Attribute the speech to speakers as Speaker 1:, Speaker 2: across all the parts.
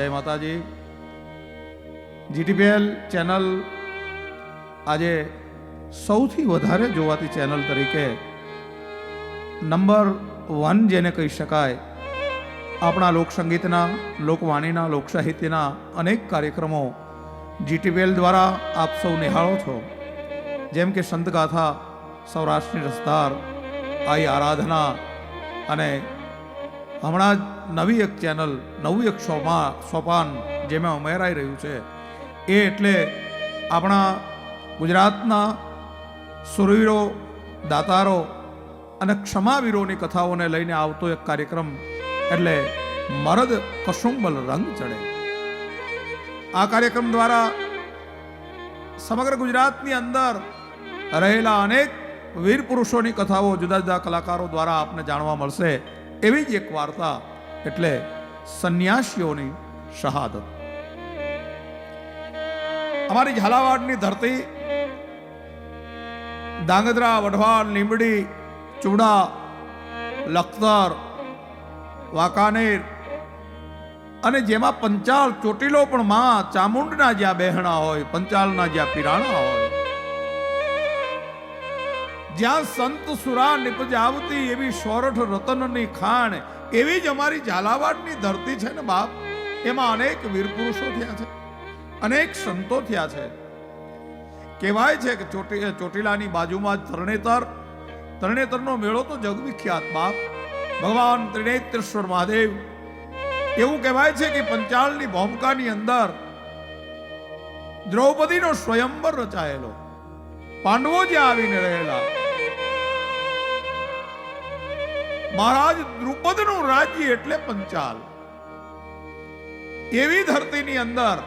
Speaker 1: જય માતાજી. GTPL channel આજે સૌથી વધારે જોવાતી ચેનલ તરીકે નંબર 1 જેને કહી શકાય. આપણા લોકસંગીતના, લોકવાણીના, લોકસાહિત્યના અનેક કાર્યક્રમો જીટીપીએલ દ્વારા આપ સૌ નિહાળો છો. જેમ કે સંતગાથા, સૌરાષ્ટ્રની રસધાર, આઈ આરાધના અને હમણાં જ નવી એક ચેનલ, નવું એક સોપાન જેમાં ઉમેરાઈ રહ્યું છે એ એટલે આપણા ગુજરાતના સુરવીરો, દાતારો અને ક્ષમાવીરોની કથાઓને લઈને આવતો એક કાર્યક્રમ એટલે મરદ કશુંબલ રંગ ચડે. આ કાર્યક્રમ દ્વારા સમગ્ર ગુજરાતની અંદર રહેલા અનેક વીર પુરુષોની કથાઓ જુદા જુદા કલાકારો દ્વારા આપને જાણવા મળશે. એવી જ એક વાર્તા એટલે સંન્યાસીઓની શહાદત. અમારી ઝાલાવાડની ધરતી ધાંગધ્રા, વઢવાણ, લીંબડી, ચુડા, લખતર, વાંકાનેર અને જેમાં પંચાલ ચોટીલો પણ માં ચામુંડના જ્યાં બહેણા હોય, પંચાલના જ્યાં પીરાણા હોય, જ્યાં સંત સુરા નિપજાવતી એવી સોરઠ રતનની ખાણ, એવી જ અમારી ઝાલાવાડની ધરતી છે ને બાપ. એમાં અનેક વીર પુરુષો થયા છે, અનેક સંતો થયા છે. કહેવાય છે કે ચોટીલાની બાજુમાં જ તરણેતરનો મેળો તો જગવિખ્યાત બાપ. ભગવાન ત્રિનેત્રેશ્વર મહાદેવ, એવું કહેવાય છે કે પંચાળની ભૂમિકાની અંદર દ્રૌપદીનો સ્વયંવર રચાયેલો, પાંડવો જ્યાં આવીને રહેલા, મહારાજ દ્રુપદનું રાજ્ય એટલે પંચાલ. એવી ધરતીની અંદર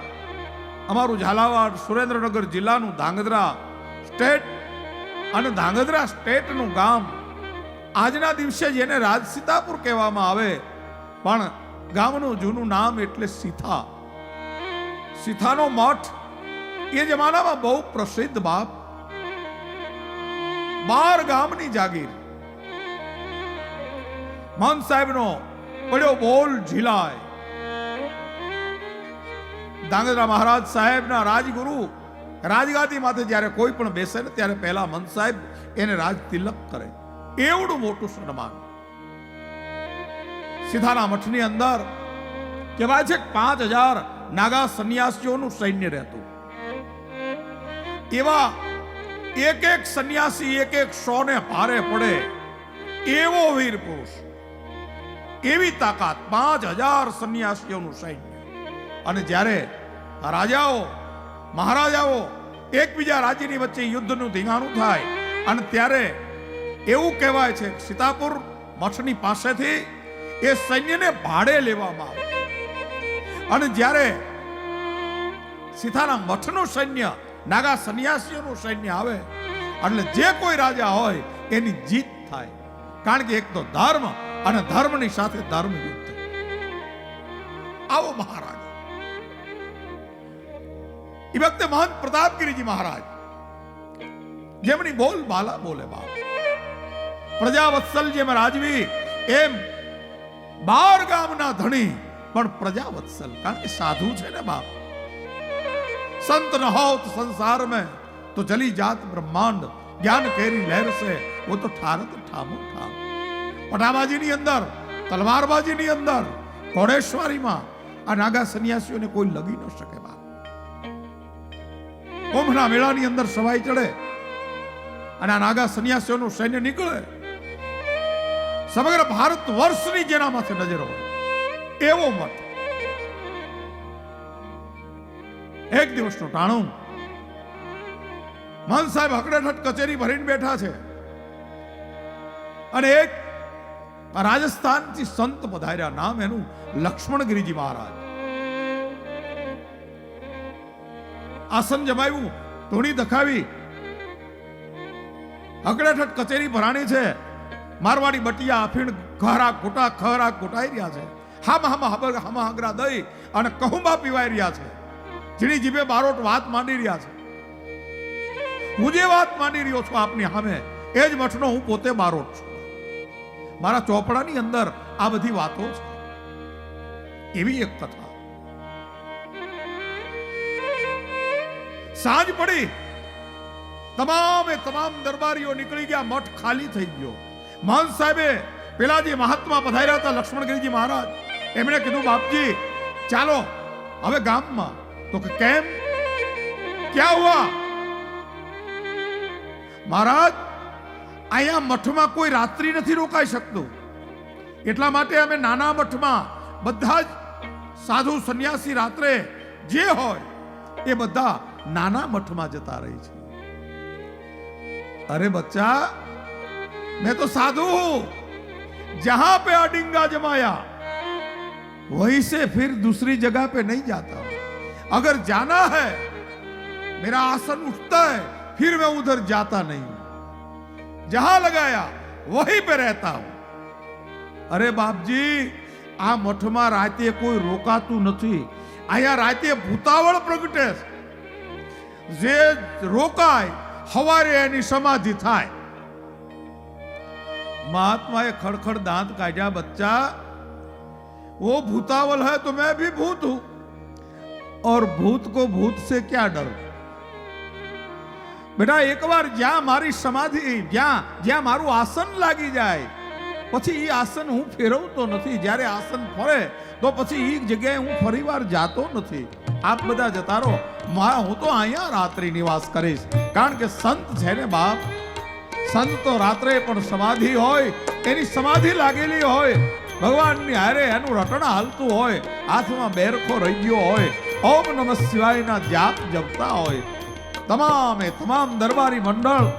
Speaker 1: અમારું ઝાલાવાડ, સુરેન્દ્રનગર જિલ્લાનું ધાંગધ્રા સ્ટેટ અને ધાંગધ્રા સ્ટેટનું ગામ, આજના દિવસે જેને રાજસીતાપુર કહેવામાં આવે, પણ ગામનું જૂનું નામ એટલે સીથા. સીથાનો મઠ એ જમાનામાં બહુ પ્રસિદ્ધ બાપ. 12 ગામની જાગીર. મહંત સાહેબનો પડ્યો બોલ ઝીલાય. ધાંગધ્રા મહારાજ સાહેબના રાજગુરુ રાજગાદી માથે જ્યારે કોઈ પણ બેસે ને ત્યારે પહેલા મહંત સાહેબ એને રાજ તિલક કરે. એવડું મોટું સન્માન. સીધાના મઠની અંદર કહેવાય છે 5000 નાગા સંન્યાસીઓનું સૈન્ય રહેતું. એવા એક સંન્યાસી એક 100 ને ભારે પડે એવો વીર પુરુષ, એવી તાકાત, 5000 સંન્યાસીઓનું સૈન્ય. અને જ્યારે રાજાઓ, મહારાજાઓ એકબીજા રાજ્યની વચ્ચે યુદ્ધનું ધીંગાણું થાય અને ત્યારે એવું કહેવાય છે કે સીતાપુર મઠની પાસેથી એ સૈન્યને ભાડે લેવામાં આવે. અને જ્યારે સીતાના મઠનું સૈન્ય, નાગા સંન્યાસીઓનું સૈન્ય આવે એટલે જે કોઈ રાજા હોય એની જીત થાય. કારણ કે એક તો ધર્મ અને ધર્મની સાથે ધર્મ યુદ્ધ. આવો મહારાજ. એ વખતે મહંત પ્રતાપગીરીજી મહારાજ, જેમની બોલ બાલા બોલે બાપ. પ્રજાવત્સલ જેમ રાજવી એમ 12 ગામના ધણી પણ પ્રજાવત્સલ. કારણ કે સાધુ છે ને બાપ. સંત ન હોત સંસાર में तो चली जात ब्रह्मांड, ज्ञान केरी लहर से वो तो ठारत ठामो ठाम. પટાબાજીની અંદર, તલવારબાજીની અંદર, ઘોડેશ્વરીમાં આ નાગા સંન્યાસીઓને કોઈ લગી ન શકે બાપ. કુંભના મેળાની અંદર સવાઈ ચડે અને આ નાગા સંન્યાસીઓનું સૈન્ય નીકળે. સમગ્ર ભારત વર્ષની જેના માથે નજર હોય એવો મઠ. એક દિવસનું ટાણું, મહંત સાહેબ હકડેઠઠ કચેરી ભરીને બેઠા છે અને એક રાજસ્થાનથી સંત પધાર્યા. નામ એનું લક્ષ્મણગીરીજી મહારાજ. આસન જમાવ્યું, ધૂણી દખાવી, હકડેઠઠ કચેરી ભરાણી છે. મારવાડી બટિયા અફીણ ખરા ઘોટાઈ રહ્યા છે. હામ હાગરા દઈ અને કહુંબા પીવાઈ રહ્યા છે. જેની જીભે બારોટ વાત માંડી રહ્યા છે. હું જે વાત માંડી રહ્યો છું આપની સામે, એ જ મઠનો હું પોતે બારોટ છું. મારા ચોપડાની અંદર આ બધી વાતો છે. એવી એક કથા સાંજ પડી, તમામે તમામ દરબારીઓ નીકળી ગયા, મઠ ખાલી થઈ ગયો. મહંત સાહેબે પેલા જે મહાત્મા પધાર્યા હતા લક્ષ્મણગીરીજી મહારાજ, એમણે કીધું બાપજી ચાલો હવે ગામમાં. તો કે કેમ, ક્યાં હુઆ? મહારાજ અહીંયા મઠમાં કોઈ રાત્રિ નથી રોકાઈ શકતું, એટલા માટે અમે નાના મઠમાં બધા જ સાધુ સંન્યાસી રાત્રે જે હોય એ બધા નાના મઠમાં જતા રહી છે. अरे बच्चा, मैं तो साधु हूं, जहां पे अडिंगा जमाया वहीं से फिर दूसरी जगह पे नहीं जाता. अगर जाना है, मेरा आसन उठता है, फिर मैं उधर जाता नहीं. जहां लगाया वहीं पे रहता हूं. अरे बापजी, आ मठમાં રાતે કોઈ રોકાતું નથી. અહીંયા રાતે ભૂતાવળ પ્રગટે, જે રોકાય हवारे एनी समाधि थाय. महात्मा ए खड़खड़ दांत काटा, बच्चा वो भूतावल है तो मैं भी भूत हूं, और भूत को भूत से क्या डर. बेटा एक बार ज्या मारी समाधि, ज्या मारू आसन लागी जाए પછી એ આસન હું ફેરવતો નથી. જ્યારે આસન ફરે તો પછી એ જગ્યાએ હું ફરીવાર જાતો નથી. આપ બધા જતા રહો, હું તો અહીંયા રાત્રિ નિવાસ કરીશ. કારણ કે સંત છે ને બાપ, સંત તો રાત્રે પણ સમાધિ હોય, એની સમાધિ લાગેલી હોય, ભગવાનની હારે એનું રટણ હાલતું હોય, હાથમાં બેરખો રહી ગયો હોય, ઓમ નમઃ શિવાયના જાપ જપતા હોય. તમામે તમામ દરબારી મંડળ,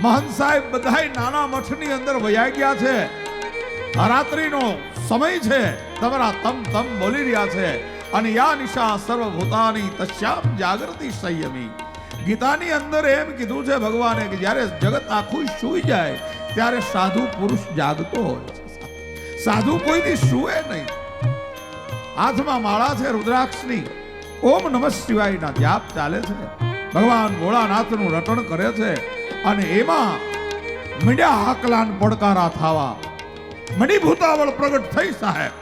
Speaker 1: મહંત સાહેબ બધાય નાના મઠની અંદર વયા ગયા છે. રાત્રિનો સમય છે, તમારા તમ તમ બોલી રહ્યા છે. અને યા નિશા સર્વભૂતાની તસ્યામ જાગૃતિ સંયમી. ગીતાની અંદર એમ કીધું છે ભગવાને કે જ્યારે જગત આખું સૂઈ જાય ત્યારે સાધુ પુરુષ જાગતો હોય છે. સાધુ કોઈથી સૂએ નહીં. હાથમાં માળા છે રુદ્રાક્ષની, ઓમ નમઃ શિવાયના જાપ ચાલે છે, ભગવાન ભોળાનાથનું રટણ કરે છે. અને એમાં મીડિયા હાકલાન પડકારા થાવા, મણી ભૂતાવળ પ્રગટ થઈ સાહેબ.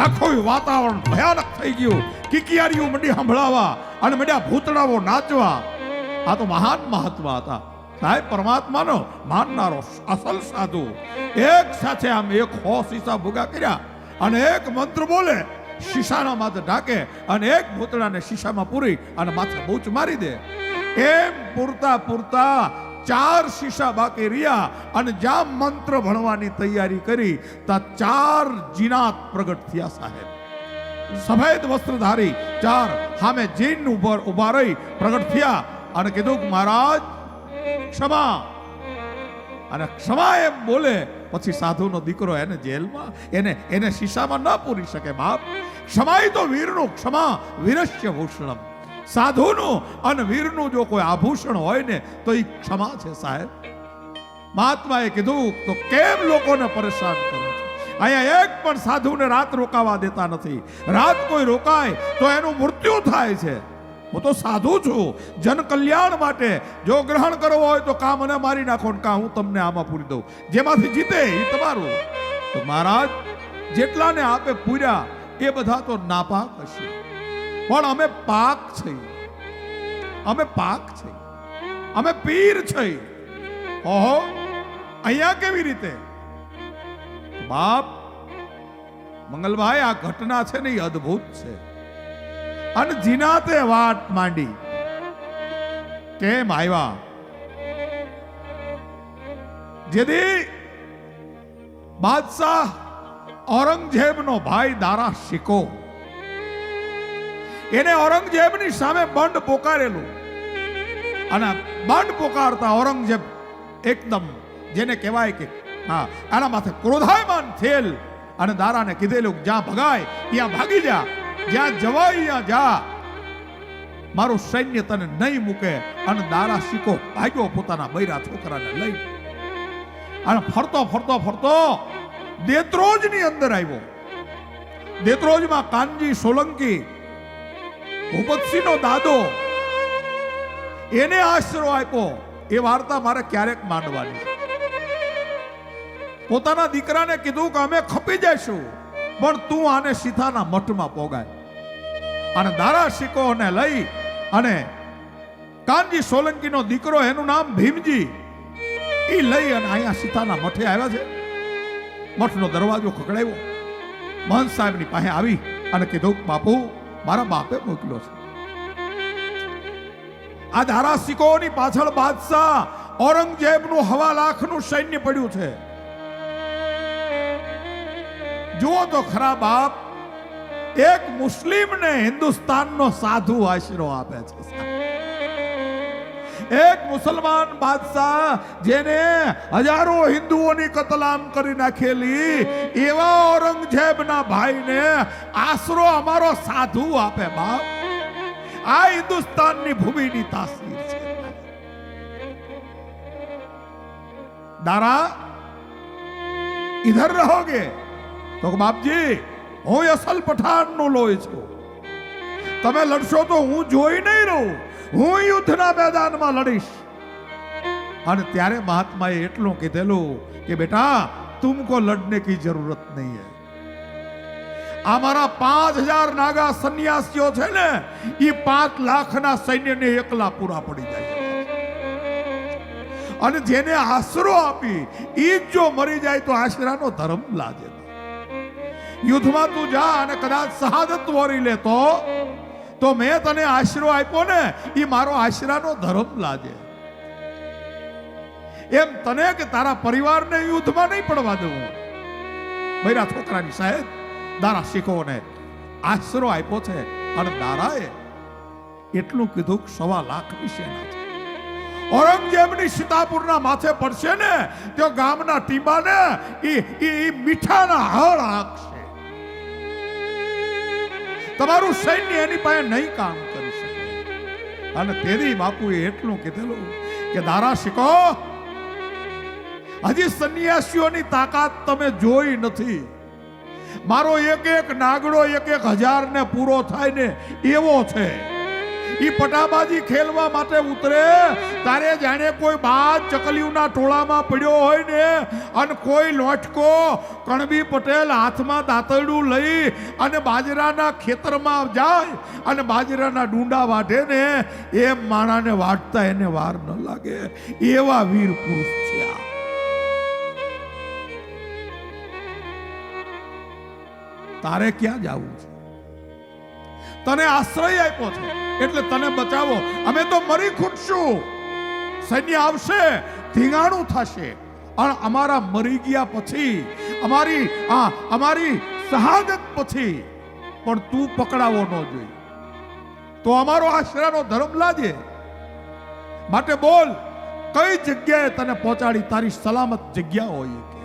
Speaker 1: આખું વાતાવરણ ભયાનક થઈ ગયું. કિકિયારીઓ મંડી સંભળાવા અને મંડ્યા ભૂતડાઓ નાચવા. આ તો મહાન મહાત્મા હતા સાહેબ, પરમાત્માનો માનનારો અસલ સાધુ. એક સાથે આમ એક હો શીશા ભૂગા કર્યા અને એક મંત્ર બોલે, શીશાના માથે ઢાકે અને એક ભૂતડાને શીશામાં પૂરી અને માથે બૂચ મારી દે. એમ પૂરતા પૂરતા 4 શીશા બાકી રહ્યા અને જ્યાં મંત્ર ભણવાની તૈયારી કરી ત્યાં 4 જીનાત પ્રગટ થયા સાહેબ. સફેદ વસ્ત્રધારી 4 સામે જીન ઉપર ઉભા રહી પ્રગટ થયા અને કીધું કે મહારાજ ક્ષમા. અને ક્ષમા એમ બોલે પછી સાધુનો દીકરો એને જેલમાં, એને શીશામાં ન પૂરી શકે. બાપ ક્ષમા તો વીરનું, ક્ષમા વીરસ્ય ભૂષણમ. સાધુનું અને વીરનું જો કોઈ આભૂષણ હોય ને તો એ ક્ષમા છે સાહેબ. મહાત્માએ કીધું તો કેમ લોકોને પરેશાન કરો છો? અહીંયા એક પણ સાધુને રાત રોકાવા દેતા નથી. રાત કોઈ રોકાય તો એનું મૃત્યુ થાય છે. હું તો સાધુ છું, જન કલ્યાણ માટે. જો ગ્રહણ કરવો હોય તો કામ મને મારી નાખો ને કાં હું તમને આમાં પૂરી દઉં. જેમાંથી જીતે એ તમારું. તો મહારાજ જેટલાને આપે પૂર્યા એ બધા તો નાપાક હશે, પણ અમે પાક છીએ, અમે પાક છીએ, અમે પીર છીએ. ઓહો, અહીંયા કેવી રીતે? બાપ મંગલભાઈ, આ ઘટના છે ને એ અદ્ભુત છે. અને જીનાતે વાટ માંડી. કેમ આવ્યા? જેદી બાદશાહ ઔરંગઝેબનો ભાઈ દારા શિકો, એને ઔરંગઝેબની સામે બંડ પોકારેલું. અને બંડ પોકારતા ઔરંગઝેબ એકદમ જેને કહેવાય કે હા આના માથે ક્રોધાયમાન થયેલ અને દારાને કીધેલું જ્યાં ભગાય ત્યાં ભાગી જા, જ્યાં જવાય ત્યાં જા, મારું સૈન્ય તને નહીં મૂકે. અને દારા શીકો ભાગ્યો પોતાના બૈરા છોકરાને લઈ અને ફરતો ફરતો ફરતો દેત્રોજની અંદર આવ્યો. દેત્રોજમાં કાનજી સોલંકી ભૂપતસિંહનો દાદો, એને આશરો આપ્યો. એ વાર્તા મારે ક્યારેક માંડવાની. પોતાના દીકરાને કીધું કે અમે ખપી જઈશું પણ તું આને સીતાના મઠમાં પોગાય. અને દારા શીકોને લઈ અને કાનજી સોલંકીનો દીકરો એનું નામ ભીમજી એ લઈ અને અહીંયા સીતાના મઠે આવ્યા છે. મઠનો દરવાજો ખખડાવ્યો. મહંત સાહેબની પાસે આવી અને કીધું, બાપુ મારા બાપે મોકલ્યો છે. આ ધારા સિકોની પાછળ બાદશાહ ઔરંગઝેબનું 1.5 લાખનું સૈન્ય પડ્યું છે. જુઓ તો ખરા બાપ, એક મુસ્લિમને હિન્દુસ્તાનનો સાધુ આશરો આપે છે. એક મુસલમાન બાદશાહ જેને હજારો હિન્દુઓની કતલામ કરી નાખેલી એવા ઔરંગઝેબના ભાઈને આશરો અમારો સાધુ આપે બાપ. આ હિન્દુસ્તાનની ભૂમિની તાસીર છે. દારા ઇધર રહોગે તો બાપજી, હું અસલ પઠાણનો લોહી છું. તમે લડશો તો હું જોઈ નહીં રહું, હું યુદ્ધના મેદાનમાં લડીશ. અને ત્યારે મહાત્માએ એટલું કીધેલું કે બેટા, તુમકો લડને કી જરૂરત નહીં હૈ. અમારા 5000 નાગા સન્યાસીઓ છે ને, એ 5 લાખના સૈન્યને એકલા પૂરા પડી જાય. અને જેને આશરો આપી ઈ જો મરી જાય તો આશરાનો ધર્મ લાગે. યુદ્ધમાં તું જા અને કદાચ શહાદત વરી લે તો મેં તને આશરો આપ્યો ને, એ મારો આશરાનો ધર્મ લાગે. એમ તને કે તારા પરિવારને યુદ્ધમાં નહીં પડવા દેવું. બૈરા છોકરાની સાહેબ દારા શીખોને આશરો આપ્યો છે. અને દારાએ એટલું કીધું કે 1.25 લાખની સેના છે. ઔરંગઝેબની સીતાપુરના માથે પડશે ને તો ગામના ટીબાને ઈ મીઠાના હળ હાકશે. તમારું સૈન્ય એની પાસે નહીં કામ કરી શકે. અને તેરી બાપુએ એટલું કીધેલું કે દારા શીખો, હજી સન્યાસીઓની તાકાત તમે જોઈ નથી. મારો એક એક નાગડો 1000 ને પૂરો થાય ને એવો છે. ઈ પટાબાજી ખેલવા માટે ઉતરે તારે જાણે કોઈ બાદ ચકલીઓના ટોળામાં પડ્યો હોય ને, અને કોઈ લોટકો કણબી પટેલ હાથમાં દાંતરડું લઈ અને બાજરાના ખેતરમાં જાય અને બાજરાના ડુંડા વાઢે ને, એમ માણાને વાઢતા એને વાર ન લાગે. એવા વીર પુરુષ છે. તારે ક્યાં જવું છે? તને આશ્રય આપ્યો છે એટલે તને બચાવો. અમે તો મરી ખૂટશું. સૈન્ય આવશે, ધીંગાણું થશે, અને અમારા મરી ગયા પછી, અમારી શહાદત પછી પણ તું પકડાવો ન જોઈએ. તો અમારો આશરાનો ધર્મ લાજે. માટે બોલ, કઈ જગ્યાએ તને પહોંચાડી તારી સલામત જગ્યા હોય કે.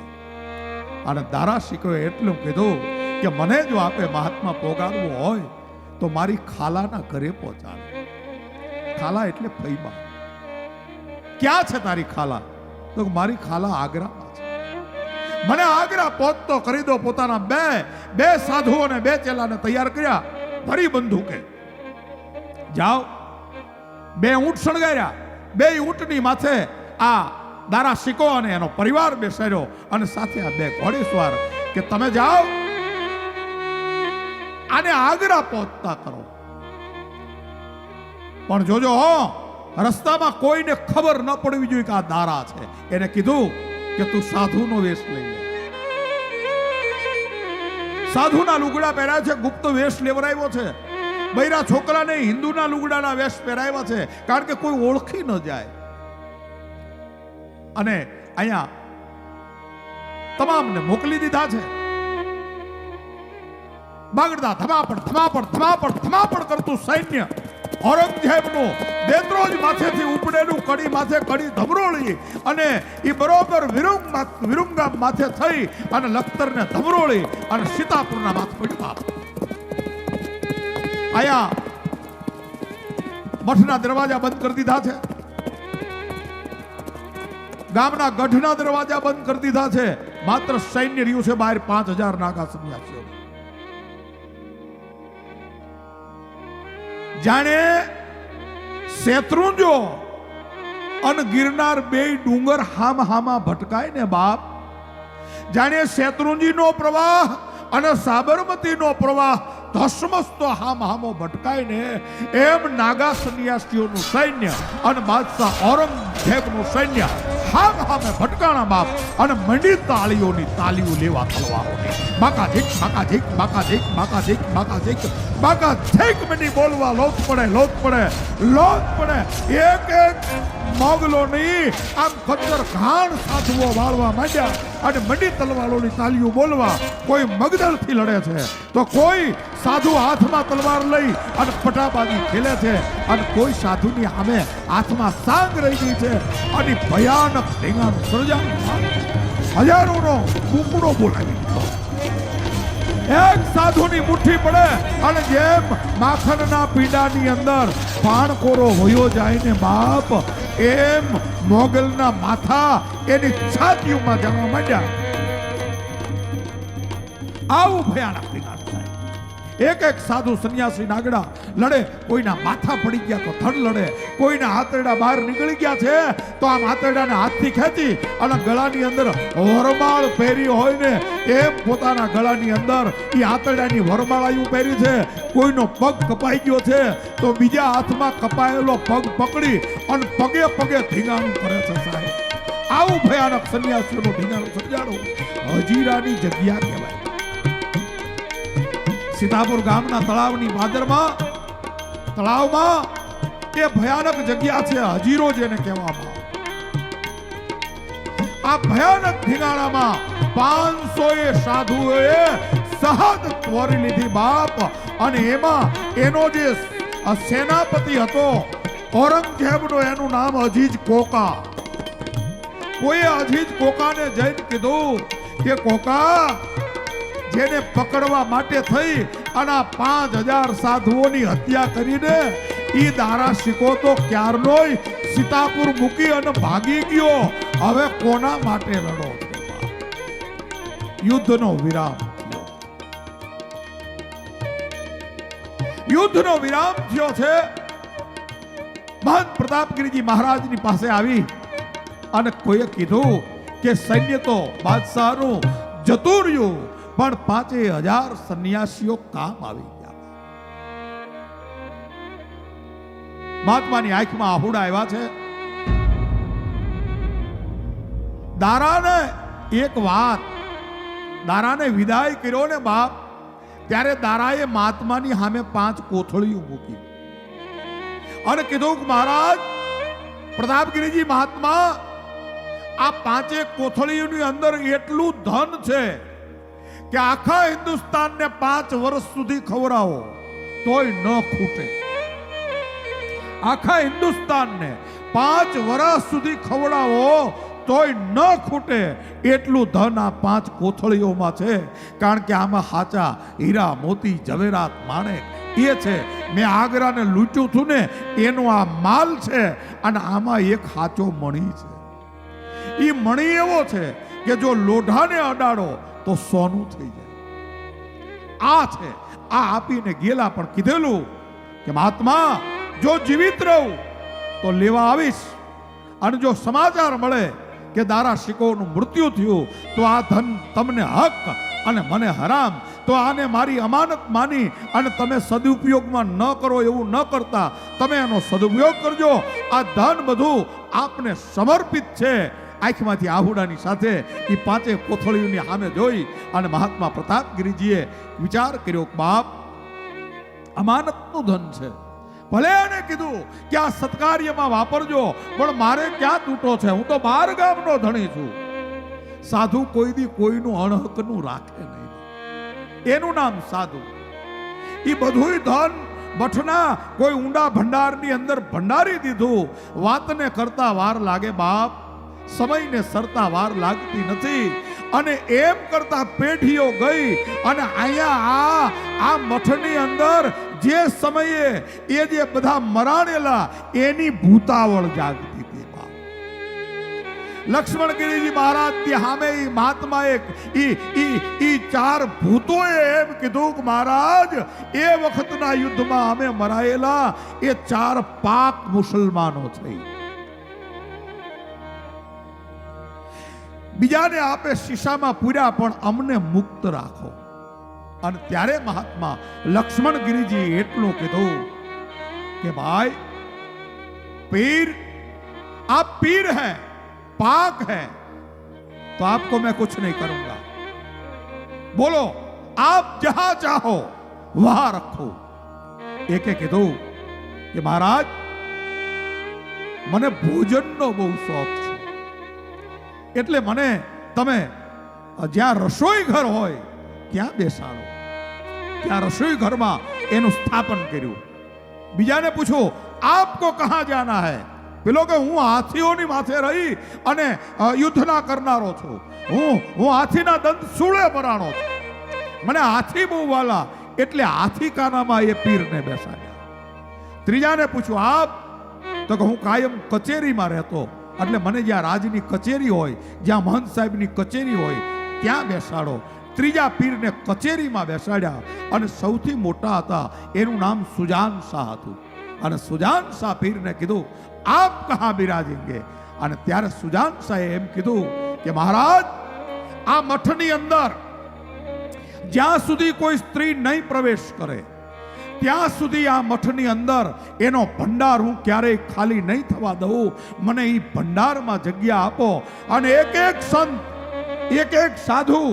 Speaker 1: અને દારા શીખોએ એટલું કીધું કે મને જો આપે મહાત્મા પોગાડવું હોય તો મારી ખાલાના ઘરે પહોંચાડે. ખાલા એટલે ફઈબા. ક્યાં છે તારી ખાલા? તો મારી ખાલા આગ્રામાં છે. મને આગ્રા પહોંચતો કરી દો. પોતાના બે સાધુઓને 2 ચેલાને તૈયાર કર્યા, ભરી બંદૂકે. જાઓ. 2 ઊંટ સળગાવ્યા. 2 ઊંટની માથે આ દારા શીખો અને એનો પરિવાર બેસાડ્યો, અને સાથે આ 2 ઘોડેસવાર કે તમે જાઓ આને આગ્રા પહોંચતા કરો. પણ જોજો રસ્તામાં કોઈને ખબર ન પડવી જોઈએ કે આ દારા છે. એને કીધું કે તું સાધુનો વેશ લઈ લે. સાધુના લુગડા પહેર્યા છે, ગુપ્ત વેશ લેવરાવ્યો છે. બૈરા છોકરાને હિન્દુના લુગડાના વેશ પહેરાવ્યા છે, કારણ કે કોઈ ઓળખી ન જાય. અને અહીંયા તમામને મોકલી દીધા છે. બાગડતા ધમાપડ કરતું સૈન્ય ઔરંગઝેબનું દેત્રોજ માથેથી ઉપડેલું કડી માથે કડી ધમરોળી અને એ બરોબર વિરુંગામ માથે થઈ અને લખતરને ધમરોળી અને સીતાપુરના માથે પડ્યું. આયા મઠના દરવાજા બંધ કરી દીધા છે. ગામના ગઢના દરવાજા બંધ કરી દીધા છે. માત્ર સૈન્ય રહ્યું છે બહાર 5000 નાગા સન્યાસીઓ. જાણે શેત્રુંજો અને ગિરનાર 2 ડુંગર હામા ભટકાય ને બાપ, જાણે શેત્રુંજીનો પ્રવાહ
Speaker 2: અને સાબરમતીનો પ્રવાહ ધસમસતો હામો ભટકાય ને એમ નાગા સંન્યાસીઓનું સૈન્ય અને બાદશાહ ઔરંગઝેબનું સૈન્ય હામે ભટકાણા બાપ અને મંડી તાળીઓ લેવા તલવારોની બાકાધીક બાકાધીક બાકાધીક બાકાધીક બાકાધીક બાકાધીક મંડી બોલવા લોટ પડે એક મોગલોની આમ ખચ્ચર ઘાણ સાધુઓ વાળવા માંડ્યા અને મંડી તલવારોની તાળીઓ બોલવા. કોઈ મગદળથી લડે છે તો કોઈ સાધુ હાથમાં તલવાર લઈ અને પટાબાજી ખેલે છે અને કોઈ સાધુની સામે હાથમાં સાંગ રહી ગઈ છે અને ભયાનક ઢીંગાનું સર્જાનું હજારોનો કુકડો બોલાવી દીધો. એક સાધુની મુઠ્ઠી પડે અને જેમ માખણના પીડાની અંદર પાણકોરો હોયો જાય ને બાપ એમ મોગલના માથા એની છાતીઓમાં જવા માંડ્યા. આવું ભયાનક ઢીંગાણ થાય. એક સાધુ સંન્યાસી નાગડા લડે, કોઈના માથા પડી ગયા તો ધડ લડે, કોઈના હાથરડા બહાર નીકળી ગયા છે તો આમ હાથરડાને હાથથી ખેંચી અને ગળાની અંદર વરમાળ પહેરી હોય ને એમ પોતાના ગળાની અંદર એ હાથરડાની વરમાળાયું પહેરી છે. કોઈનો પગ કપાઈ ગયો છે તો બીજા હાથમાં કપાયેલો પગ પકડી અને પગે પગે ધીંગાણું કરે છે સાહેબ. આવું ભયાનક સંન્યાસીઓનું ધીંગાણું સર્જાડું હજીરાની જગ્યા કહેવાય. સીતાપુર ગામના તળાવની ભાદરમાં તળાવમાં એ ભયાનક જગ્યા છે હજીરો જેને કહેવામાં. આ ભયાનક ધીંગાણામાં 500 સાધુઓએ શહાદત વરી લીધી બાપ. અને એમાં એનો જે સેનાપતિ હતો ઔરંગઝેબનો એનું નામ અજીજ કોકા. કોઈએ અજીજ કોકાને જઈને કીધું કે કોકા જેને પકડવા માટે થઈ અને 5000 સાધુઓની હત્યા કરીને ઈ દારા શીખો તો ક્યારનોય સીતાપુર મૂકી અને ભાગી ગયો. હવે કોના માટે લડો? યુદ્ધનો વિરામ થયો. યુદ્ધનો વિરામ થયો છે. મહંત પ્રતાપગીરીજી મહારાજની પાસે આવી અને કોઈએ કીધું કે સૈન્ય તો બાદશાહનું જતું રહ્યું પણ 5000 સંન્યાસીઓ કામ આવી ગયા. મહાત્માની આંખમાં આહુડા આવ્યા છે. દારાને એક વાત, દારાને વિદાય કર્યો ને બાપ, ત્યારે દારાએ મહાત્માની સામે 5 કોથળીઓ મૂકી અને કીધું કે મહારાજ પ્રતાપગીરીજી મહાત્મા, આ 5 કોથળીઓની અંદર એટલું ધન છે કે આખા હિન્દુસ્તાનને 5 વર્ષ સુધી ખવડાવો તોય ન ખૂટે. આખા હિન્દુસ્તાનને 5 વર્ષ સુધી ખવડાવો તોય ન ખૂટે એટલું ધન આ 5 કોથળીઓમાં છે. કારણ કે આમાં સાચા હીરા મોતી જવેરાત માણેક એ છે. મેં આગ્રાને લૂંટ્યું હતું ને એનો આ માલ છે. અને આમાં એક સાચો મણી છે. એ મણી એવો છે કે જો લોઢાને અડાડો તો સોનું થઈ જાય. આ છે. આ આપીને ગેલા પણ કીધેલું કે મહાત્મા જો જીવિત રહું તો લેવા આવીશ, અને જો સમાચાર મળે કે દારા શિકોનું મૃત્યુ થયું તો આ ધન તમને હક અને મને હરામ, તો આને મારી અમાનત માની અને તમે સદુપયોગમાં ન કરો એવું ન કરતા તમે એનો સદુપયોગ કરજો. આ ધન બધું આપને સમર્પિત છે. આંખમાંથી આહુડાની સાથે એ 5 કોથળીઓની સામે જોઈ અને મહાત્મા પ્રતાપગીરીજીએ વિચાર કર્યો કે બાપ, અમાનતનું ધન છે, ભલે એને કીધું કે આ સત્કાર્યમાં વાપરજો, પણ મારે ક્યાં તૂટો છે? હું તો 12 ગામનો ધણી છું. સાધુ કોઈ દી કોઈનું અણહકનું રાખે નહીં. એનું નામ સાધુ. એ બધું ધન મઠના કોઈ ઊંડા ભંડારની અંદર ભંડારી દીધું. વાતને કરતા વાર લાગે બાપ, સમયને સરતા વાર લાગતી નથી. અને એમ કરતા પેઢીઓ ગઈ અને અહીંયા આ મઠની અંદર જે સમયે એ જે બધા મરાણેલા એની ભૂતાવળ જાગતી હતી. લક્ષ્મણગીરીજી મહારાજ થી સામે મહાત્મા એક 4 ભૂતોએ એમ કીધું કે મહારાજ, એ વખતના યુદ્ધમાં અમે મરાયેલા એ 4 પાક મુસલમાનો છે. બીજાને આપે શીશામાં પૂર્યા પણ અમને મુક્ત રાખો. અને ત્યારે મહાત્મા લક્ષ્મણગીરીજી એટલું કીધું કે ભાઈ पीर आप पीर हैं, पाक हैं, तो आपको मैं कुछ नहीं करूंगा। बोलो आप जहां चाहो वहां रखो। एके कीधुं कि महाराज મને ભોજનનો બહુ શોખ છે, એટલે મને તમે જ્યાં રસોઈ ઘર હોય ત્યાં બેસાડો। ત્યાં રસોઈ ઘરમાં એનું સ્થાપન કર્યું। બીજાને પૂછો आपको कहां जाना है? પેલો કે હું હાથીઓની માથે રહી અને યુદ્ધના કરનારો છું, હું હાથીના દંત સૂળે પરાણો છું, મને હાથી બહુ વાલા, એટલે હાથીખાનામાં એ પીરને બેસાડ્યા। ત્રીજાને પૂછ્યું આપ? તો કે હું કાયમ કચેરીમાં રહેતો, એટલે મને જ્યાં રાજની કચેરી હોય, જ્યાં મહંત સાહેબની કચેરી હોય ત્યાં બેસાડો। ત્રીજા પીરને કચેરીમાં બેસાડ્યા અને સૌથી મોટા હતા, એનું નામ સુજાન શાહ હતું। અને સુજાન શાહ પીરને કીધું આપ કહા બિરાજેંગે? અને ત્યારે સુજાન શાહે એમ કીધું કે મહારાજ આ મઠની અંદર જ્યાં સુધી કોઈ સ્ત્રી નહીં પ્રવેશ કરે ત્યાં સુધી આ મઠની અંદર એનો ભંડાર હું ક્યારેય ખાલી નહીં થવા દઉં। મને એ ભંડારમાં જગ્યા આપો। અને એક એક સંત, એક એક સાધુ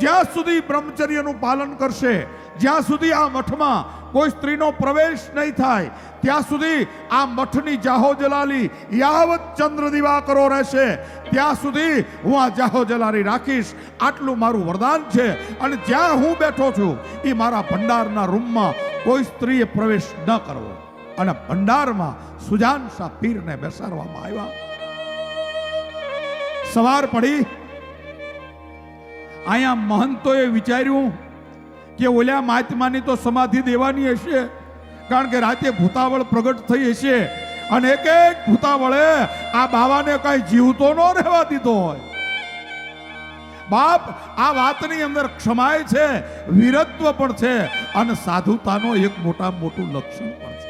Speaker 2: જ્યાં સુધી બ્રહ્મચર્યનું પાલન કરશે, જ્યાં સુધી આ મઠમાં કોઈ સ્ત્રીનો પ્રવેશ નહીં થાય ત્યાં સુધી આ મઠની જાહો જલાલી યાવત ચંદ્ર દિવાકરો રહેશે, ત્યાં સુધી હું આ જાહો જલાલી રાખીશ। આટલું મારું વરદાન છે। અને જ્યાં હું બેઠો છું એ મારા ભંડારના રૂમમાં કોઈ સ્ત્રીએ પ્રવેશ ન કરવો। અને ભંડારમાં સુજાન શાહ પીરને બેસાડવામાં આવ્યા। સવાર પડી, અહીંયા મહંતોએ વિચાર્યું કે ઓલ્યા મહાત્માની તો સમાધિ દેવાની હશે, કારણ કે રાતે ભૂતાવળ પ્રગટ થઈ હશે અને એક એક ભૂતાવળે આ બાવાને કઈ જીવતો ન રહેવા દીધો હોય। બાપ આ વાતની અંદર ક્ષમાય છે, વીરત્વ પણ છે અને સાધુતાનો એક મોટું લક્ષણ પણ છે।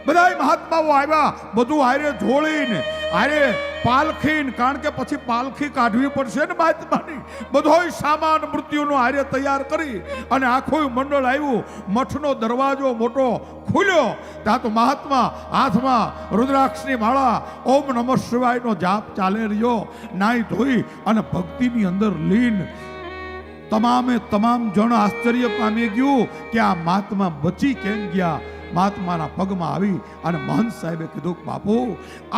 Speaker 2: બધા મહાત્માઓ આવ્યા, બધું હારે જોડીને હારે પાલખી, કારણ કે પછી પાલખી કાઢવી પડશે ને મહાત્માની, બધોય સામાન મૃત્યુનો હારે તૈયાર કરી અને આખું મંડળ આવ્યું। મઠનો દરવાજો મોટો ખુલ્યો, ત્યાં તો મહાત્મા હાથમાં રુદ્રાક્ષની માળા, ઓમ નમઃ શિવાયનો જાપ ચાલે રહ્યો, નાઈ ધોઈ અને ભક્તિની અંદર લીન। તમામ જણ આશ્ચર્ય પામી ગયું કે આ મહાત્મા બચી કેમ ગયા। મહાત્માના પગમાં આવી અને મહંત સાહેબે કીધું બાપુ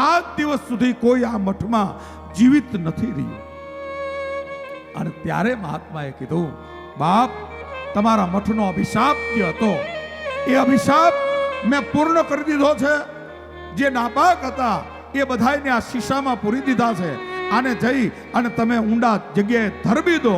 Speaker 2: આજ દિવસ સુધી કોઈ આ મઠમાં જીવિત નથી રહ્યું। અને ત્યારે મહાત્માએ કીધું બાપ તમારા મઠનો અભિશાપ જે હતો એ અભિશાપ મેં પૂર્ણ કરી દીધો છે। જે નાપાક હતા એ બધાને આ શીશામાં પૂરી દીધા છે। આને જઈ અને તમે ઊંડા જગ્યાએ ધરબી દો।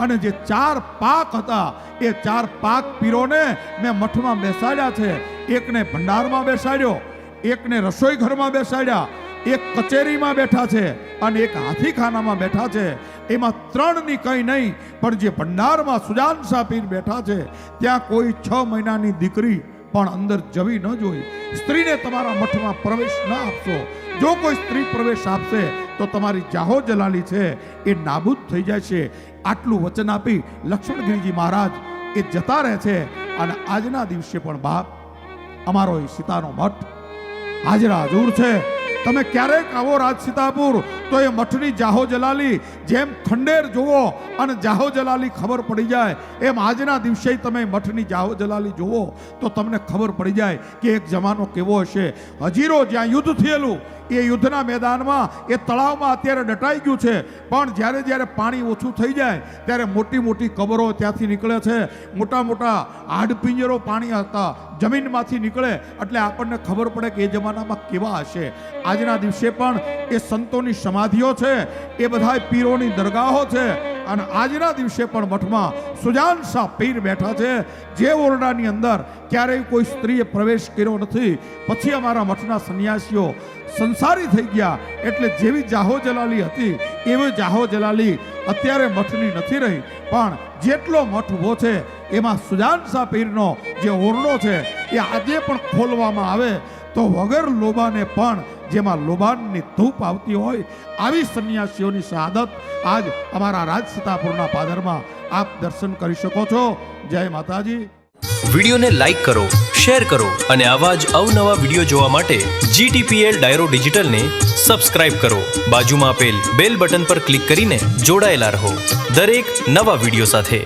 Speaker 2: અને જે 4 પાક હતા એ 4 પાક પીરોને મેં મઠમાં બેસાડ્યા છે। એકને ભંડારમાં બેસાડ્યો, એકને રસોઈ ઘરમાં બેસાડ્યા, એક કચેરીમાં બેઠા છે અને એક હાથીખાનામાં બેઠા છે। એમાં 3ની કંઈ નહીં, પણ જે ભંડારમાં સુજાન શાહ પીર બેઠા છે ત્યાં કોઈ 6 મહિનાની દીકરી પણ અંદર જવી ન જોઈ। સ્ત્રીને તમારા મઠમાં પ્રવેશ ન આપશો। જો કોઈ સ્ત્રી પ્રવેશ આપશે તો તમારી જાહો જલાલી છે એ નાબૂદ થઈ જાય છે। આટલું વચન આપી લક્ષ્મણગીરીજી મહારાજ એ જતા રહે છે। અને આજના દિવસે પણ બાપ અમારો એ સીતાનો મઠ હાજરા હજુર છે। તમે ક્યારેક આવો રાજ સીતાપુર તો એ મઠની જાહો જલાલી જેમ ખંડેર જુઓ અને જાહો જલાલી ખબર પડી જાય, એમ આજના દિવસે તમે મઠની જાહો જલાલી જુઓ તો તમને ખબર પડી જાય કે એક જમાનો કેવો હશે। હજીરો જ્યાં યુદ્ધ થયેલું એ યુદ્ધના મેદાનમાં એ તળાવમાં અત્યારે દટાઈ ગયું છે, પણ જ્યારે પાણી ઓછું થઈ જાય ત્યારે મોટી કબરો ત્યાંથી નીકળે છે। મોટા હાડપિંજરો પાણી હતા જમીનમાંથી નીકળે, એટલે આપણને ખબર પડે કે એ જમાનામાં કેવા હશે। આજના દિવસે પણ એ સંતોની સમાધિઓ છે, એ બધા પીરોની દરગાહો છે। અને આજના દિવસે પણ મઠમાં સુજાન શાહ પીર બેઠા છે। જે ઓરડાની અંદર ક્યારેય કોઈ સ્ત્રીએ પ્રવેશ કર્યો નથી। પછી અમારા મઠના સંન્યાસીઓ સંસારી થઈ ગયા, એટલે જેવી જાહો જલાલી હતી એવી જાહો જલાલી અત્યારે મઠની નથી રહી। પણ જેટલો મઠ ઉભો છે એમાં સુજાન શાહ પીરનો જે ઓરડો છે એ આજે પણ ખોલવામાં આવે તો વગર લોબાને પણ જેમાં લોબાનની ધૂપ આવતી હોય આવી સંન્યાસીઓની શહાદત આજ અમારા રાજસીતાપુરના પાદરમાં આપ દર્શન કરી શકો છો. જય માતાજી.
Speaker 3: વિડીયોને લાઈક કરો, શેર કરો અને આવા જ અવનવા વિડીયો જોવા માટે GTPL ડાયરો ડિજિટલને સબસ્ક્રાઇબ કરો. બાજુમાં આપેલ બેલ બટન પર ક્લિક કરીને જોડાયેલા રહો દરેક નવા વિડીયો સાથે.